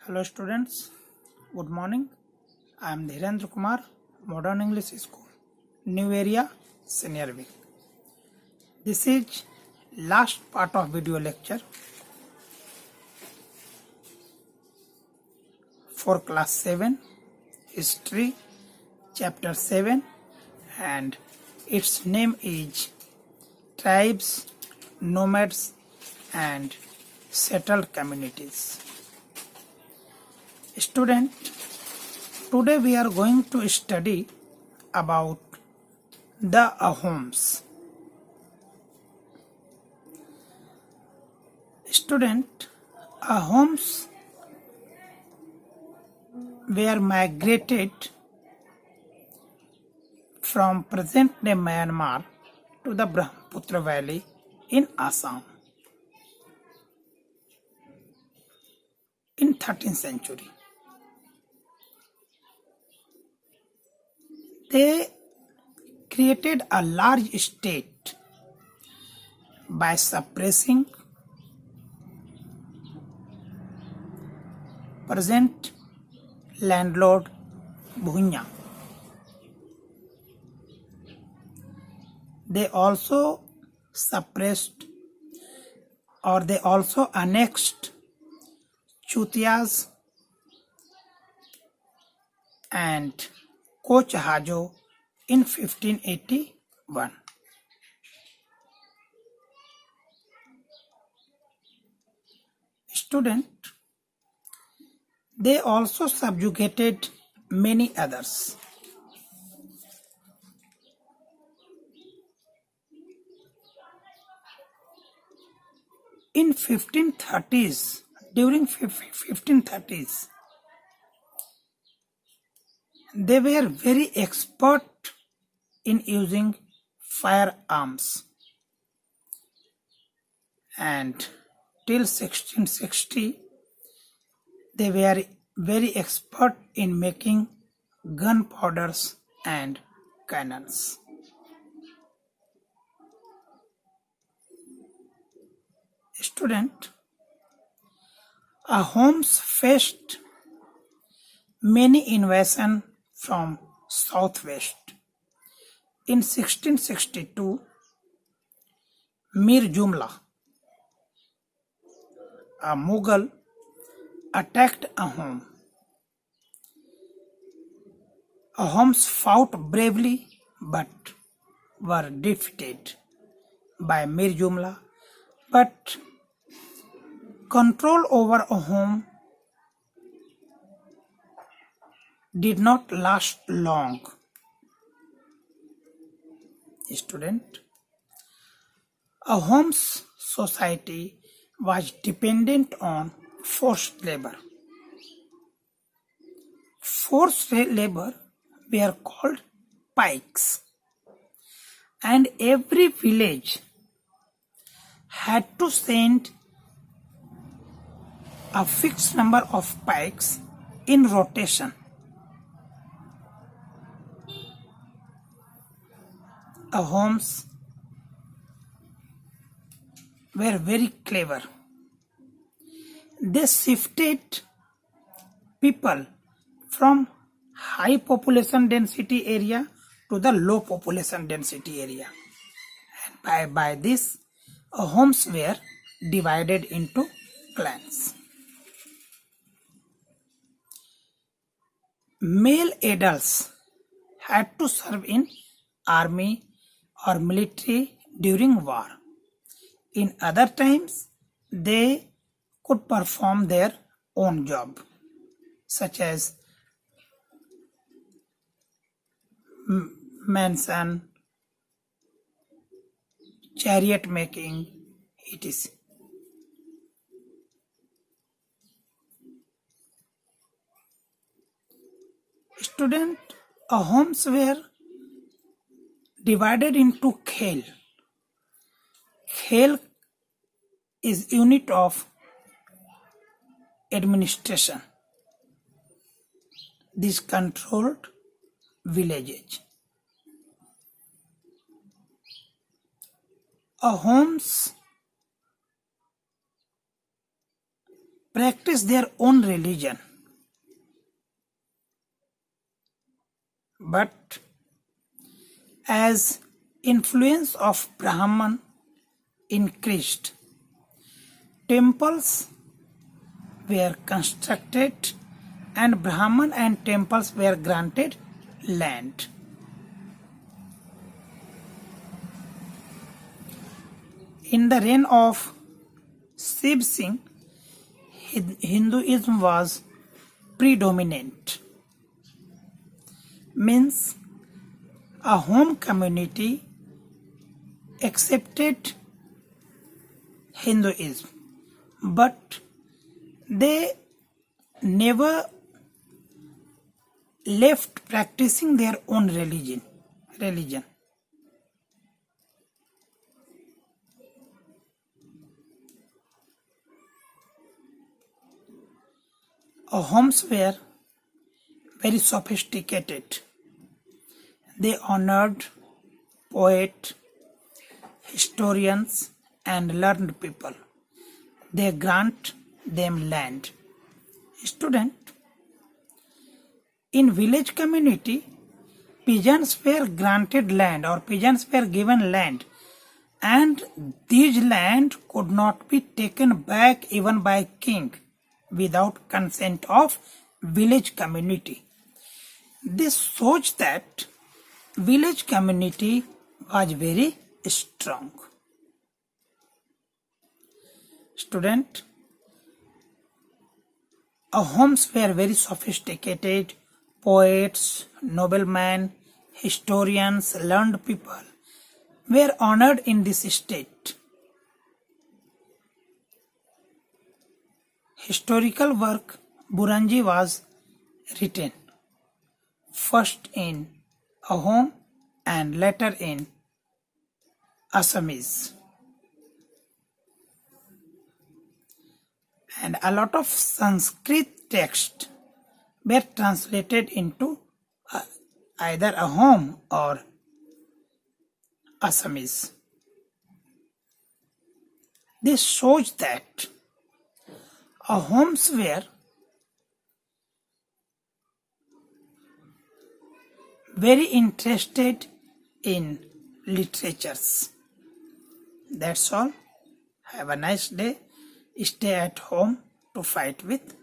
Hello students, good morning. I am Dhirendra Kumar, Modern English School, New Area, Senior Week. This is last part of video lecture for class 7, History, chapter 7, and its name is Tribes, Nomads and Settled Communities. Student, today we are going to study about the Ahoms. Student, Ahoms were migrated from present-day Myanmar to the Brahmaputra Valley in Assam in 13th century. They created a large state by suppressing present landlord Bhunya. They also suppressed or they also annexed Chutias and Koch Hajo in 1581. Student, they also subjugated many others. In 1530s, during 1530s, they were very expert in using firearms, and till 1660 they were very expert in making gunpowders and cannons. Student, Ahoms faced many invasions from southwest. In 1662, Mir Jumla, a Mughal, attacked Ahom. Ahoms fought bravely but were defeated by Mir Jumla. But control over Ahom did not last long. Student, Ahom's society was dependent on forced labor. Forced labor were called pikes, and every village had to send a fixed number of pikes in rotation. Ahoms were very clever. They shifted people from high population density area to the low population density area. And by this, Ahoms were divided into clans. Male adults had to serve in army or military during war. In other times, they could perform their own job, such as mason, chariot making, etc. Student, Ahoms were divided into Khel. Khel is unit of administration. This controlled villages. Ahoms practice their own religion. But as influence of Brahman increased, temples were constructed and Brahman and temples were granted land. In the reign of Shiv Singh, Hinduism was predominant. Means a home community accepted Hinduism, but they never left practicing their own religion. Homes were very sophisticated. They honored poets, historians, and learned people. They grant them land. Student, in village community, peasants were granted land or peasants were given land, and these land could not be taken back even by king without consent of village community. This shows that village community was very strong. Student, homes were very sophisticated. Poets, noblemen, historians, learned people were honored in this state. Historical work Burangi was written first in Ahom and later in Assamese. And a lot of Sanskrit texts were translated into either Ahom or Assamese. This shows that Ahoms were very interested in literatures. That's all. Have a nice day. Stay at home to fight with